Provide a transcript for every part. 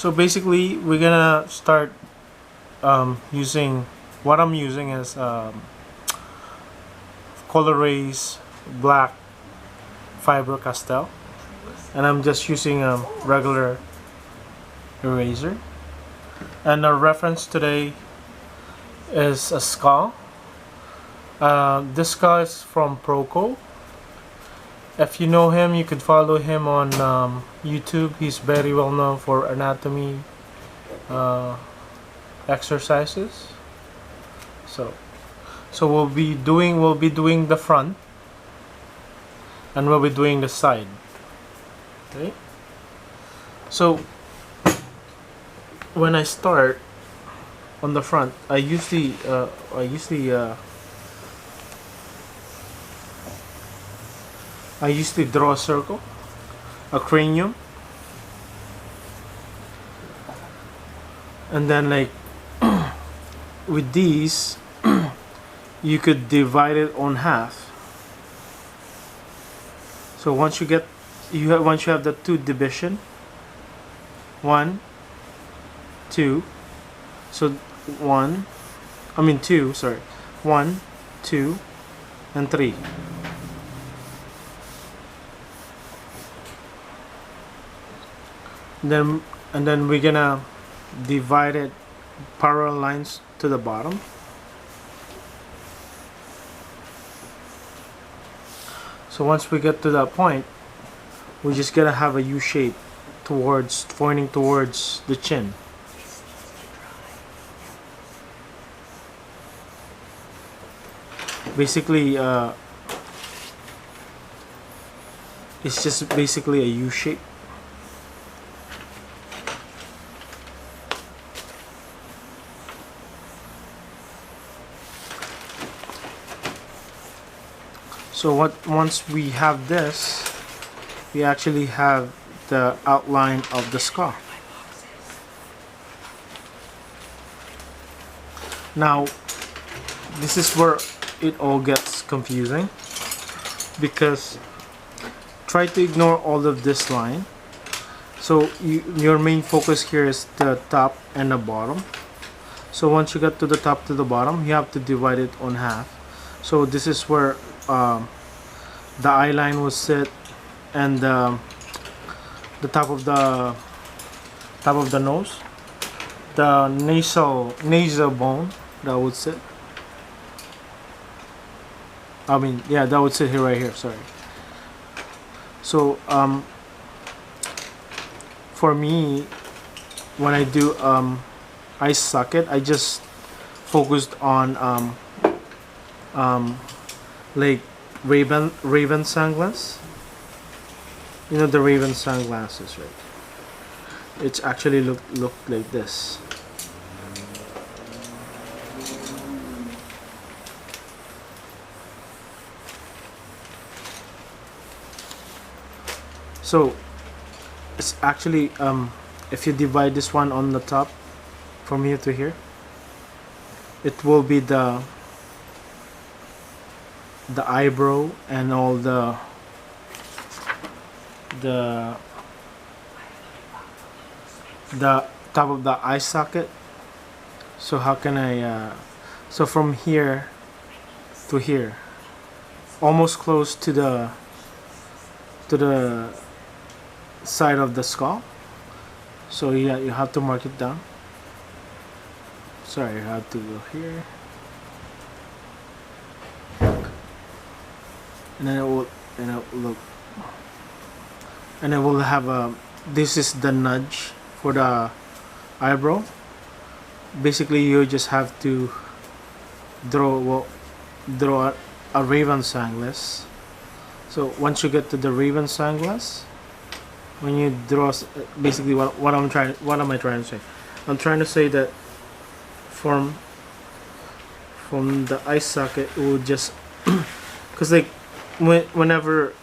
So basically we're gonna start using what I'm using is Colorays black fiber Castell, and I'm just using a regular eraser. And our reference today is a skull. This skull is from Proco. If you know him, you could follow him on YouTube. He's very well known for anatomy exercises. So we'll be doing the front, and we'll be doing the side. Okay. So when I start on the front, I usually draw a circle, a cranium, and then like with these you could divide it on half. So once you have the two division, 1, 2, so 2, sorry, 1, 2, and 3. And then we're gonna divide it parallel lines to the bottom. So once we get to that point, we just gotta have a U shape pointing towards the chin. Basically, it's just basically a U shape. So once we have this, we actually have the outline of the skull. Now, this is where it all gets confusing, because try to ignore all of this line. So your main focus here is the top and the bottom. So once you get to the top to the bottom, you have to divide it on half. So this is where the eye line will sit, and the top of the nose, the nasal bone, that would sit. That would sit here, right here. Sorry. So for me, when I do eye socket, I just focused on like Raven sunglass. You know the Raven sunglasses, right? It's actually look like this. So it's actually if you divide this one on the top from here to here, it will be the eyebrow and all the top of the eye socket. So how can I so from here to here, almost close to the side of the skull. So yeah, you have to mark it down. Sorry, you have to go here, and then it will look, and it will have a, this is the nudge for the eyebrow. Basically you just have to draw a Raven sunglass. So once you get to the Raven sunglass, when you draw, basically what am I trying to say? I'm trying to say that from the eye socket, it will just because like whenever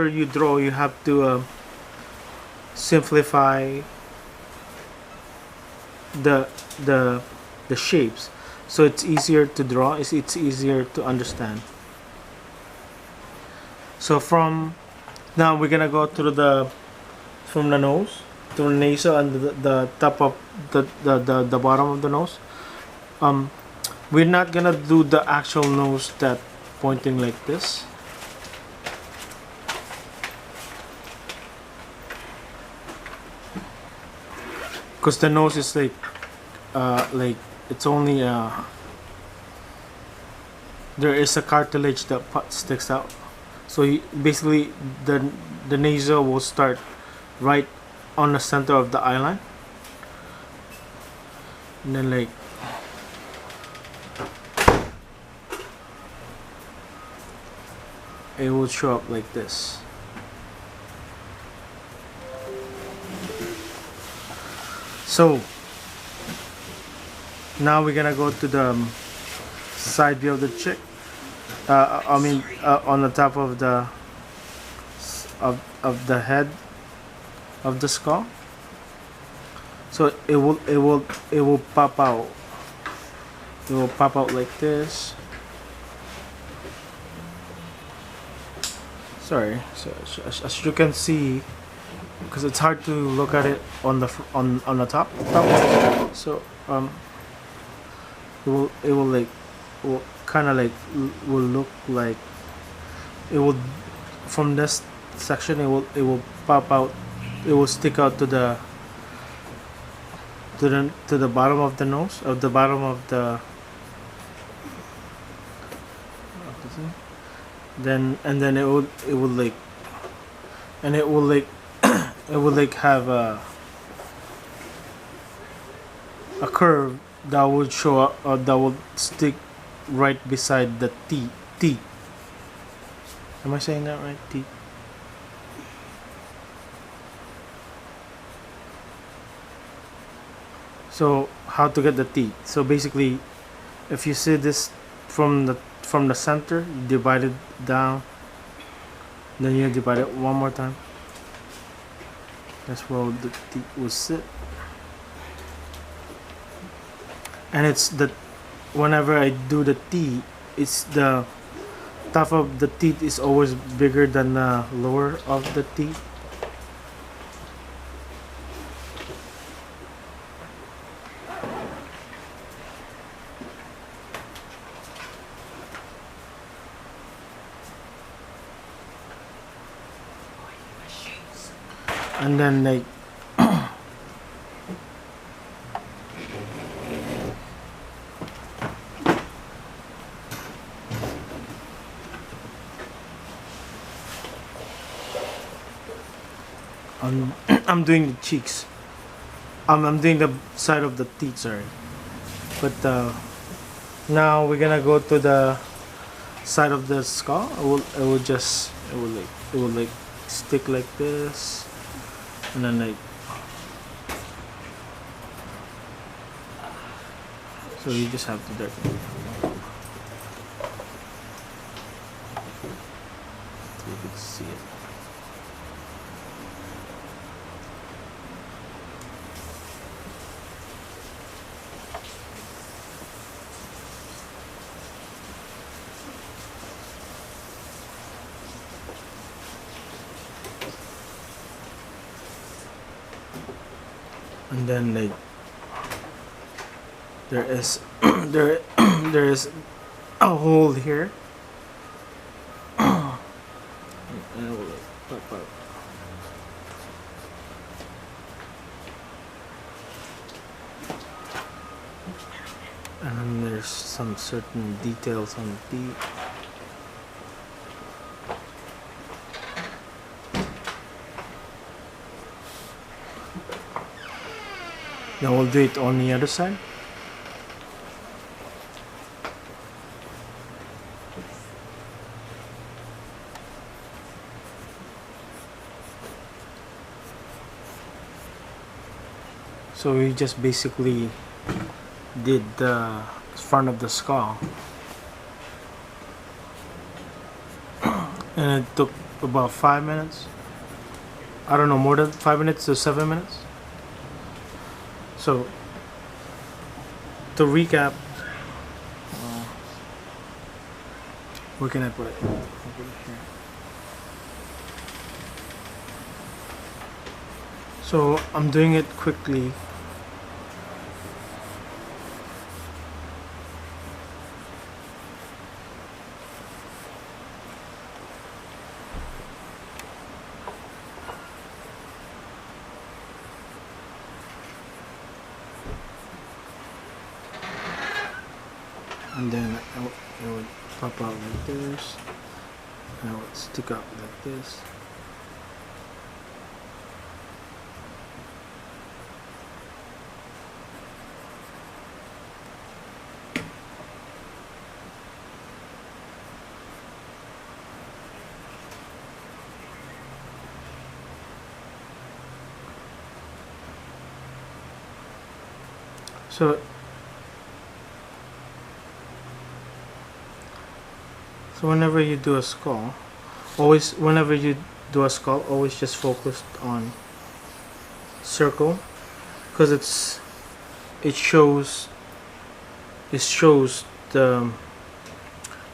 you draw, you have to simplify the shapes, so it's easier to draw, it's easier to understand. So from now we're gonna go through from the nose. to the nasal and the top of the bottom of the nose. We're not gonna do the actual nose that pointing like this. Because the nose is like it's only there is a cartilage that sticks out. So basically the nasal will start right on the center of the eyeline, and then like it will show up like this. So now we're gonna go to the side view of the chick. I mean, on the top of the head of the skull. So it will pop out. It will pop out like this. Sorry. So as you can see, because it's hard to look at it on the top. So it will kind of like will look like it will from this section. It will pop out. It will stick out to the bottom of the nose, of the bottom of the then it will like and it will like it will like have a curve that will show up that will stick right beside the teeth. Am I saying that right? Teeth. So how to get the teeth? So basically, if you see this from the center, you divide it down, then you divide it one more time. That's where the teeth will sit. And it's whenever I do the teeth, it's the top of the teeth is always bigger than the lower of the teeth. And then like I'm doing the cheeks. I'm doing the side of the teeth, sorry. But now we're gonna go to the side of the skull. It will like stick like this, and then like so you just have to darken it. So you can see it. And then like there is there is a hole here, and it will like pop out. And then there's some certain details on the teeth. Now we'll do it on the other side. So we just basically did the front of the skull. And it took about 5 minutes. I don't know, more than 5 minutes to 7 minutes. So, to recap, where can I put it? I'll put it here. So I'm doing it quickly. And then it would pop out like this, and it would stick out like this. So whenever you do a skull, always just focus on circle, because it shows the,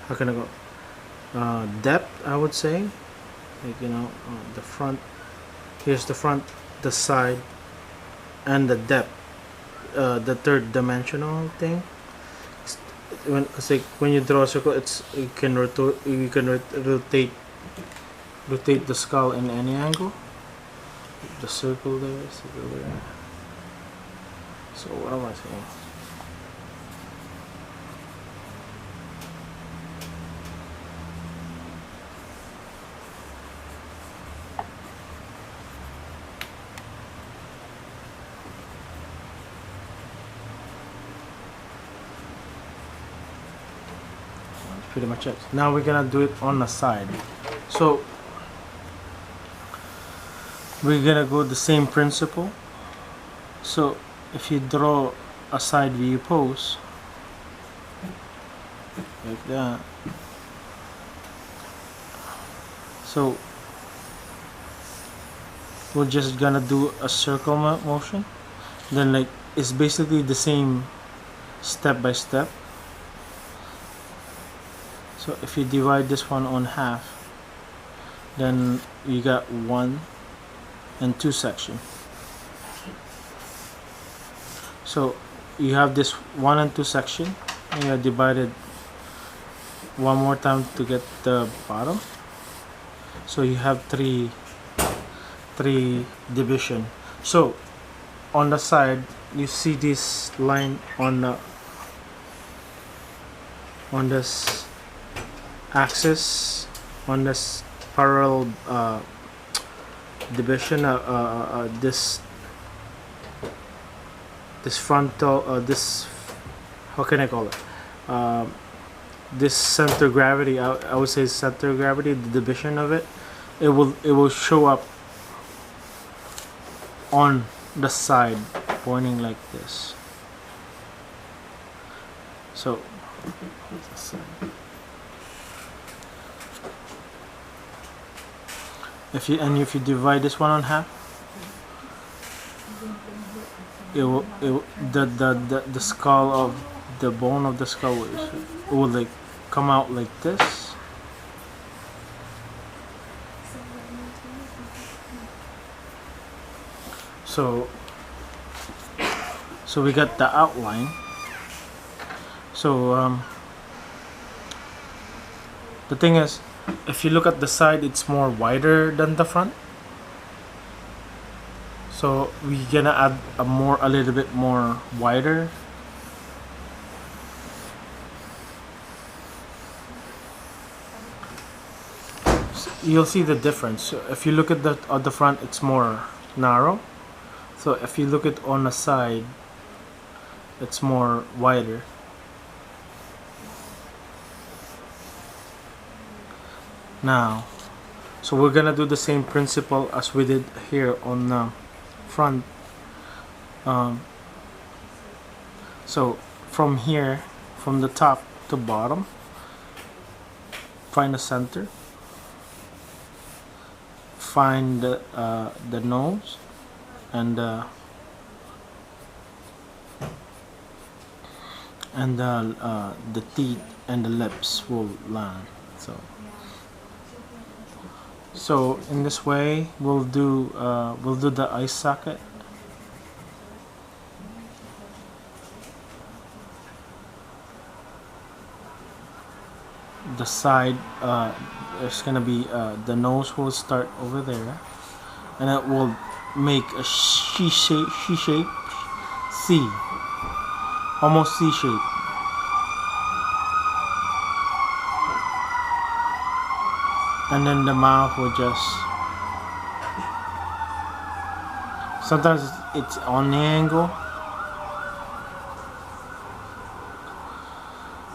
how can I go, depth, I would say, like, you know, the front. Here's the front, the side, and the depth, the third dimensional thing. It's like when you draw a circle, you can rotate the skull in any angle. The circle there, circle there. So what am I saying? Pretty much it. Now we're gonna do it on the side. So we're gonna go the same principle. So if you draw a side view pose like that, so we're just gonna do a circle motion. Then, like, it's basically the same step by step. So if you divide this one on half, then you got 1 and 2 section. So you have this 1 and 2 section, and you divide it one more time to get the bottom. So you have three division. So on the side, you see this line on this axis, on this parallel division, this frontal, this, how can I call it, this center gravity, I would say center gravity, the division of it, it will show up on the side, pointing like this. So if you divide this one on half, the skull of the bone of the skull will like come out like this. So we got the outline. So the thing is, if you look at the side, it's more wider than the front. So we're gonna add a little bit more wider. So you'll see the difference. So if you look at the front, it's more narrow. So if you look at on the side, it's more wider. Now, so we're gonna do the same principle as we did here on the front. So from here, from the top to bottom, find the center, find the nose, and the teeth and the lips will land. So in this way, we'll do the eye socket. The side, there's gonna be the nose will start over there, and it will make a C shape, C, almost C shape. And then the mouth will just, sometimes it's on the angle.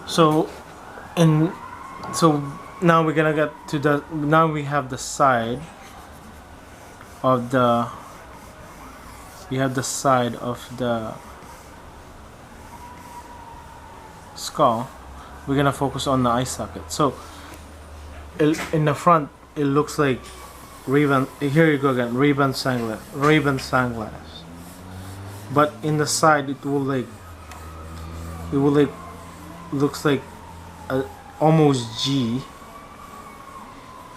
So now we're gonna get to now we have the side of the skull. We're gonna focus on the eye socket. So in the front, it looks like Ray-Ban. Here you go again, Ray-Ban sunglass. But in the side, it will looks like almost G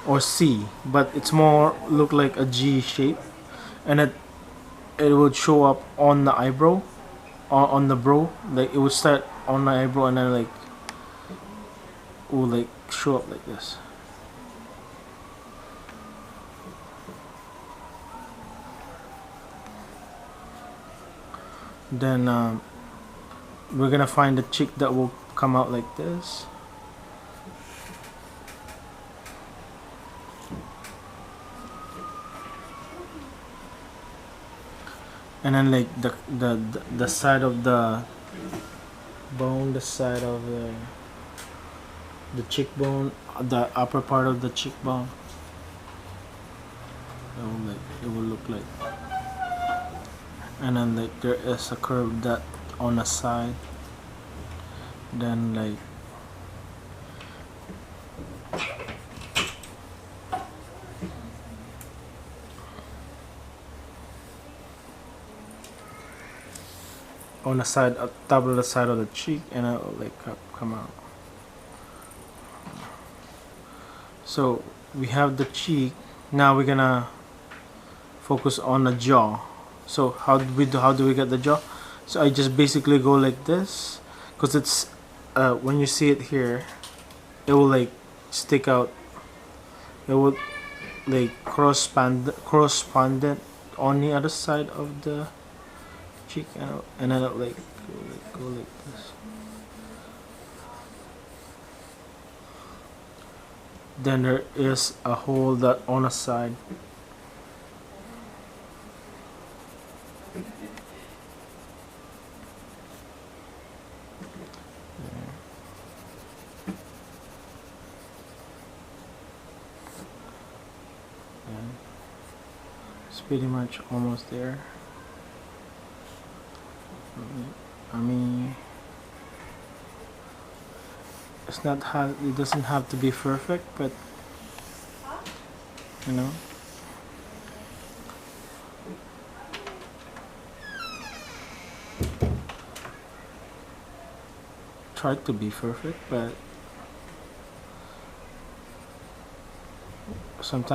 or C, but it's more look like a G shape, and it would show up on the eyebrow, on the brow. Like it would start on the eyebrow and then like will like show up like this. Then we're gonna find the cheek that will come out like this. And then like the side of the bone, the side of the cheekbone, the upper part of the cheekbone, it will look like. And then like there is a curve that on the side. Then like on the side, top of the side of the cheek, and it will like come out. So we have the cheek. Now we're gonna focus on the jaw. So how do we get the jaw? So I just basically go like this, because it's when you see it here, it will like stick out. It will like correspondent on the other side of the cheek, and then it'll like go like this. Then there is a hole that on a side. It's pretty much almost there. I mean, it doesn't have to be perfect, but you know, try to be perfect, but sometimes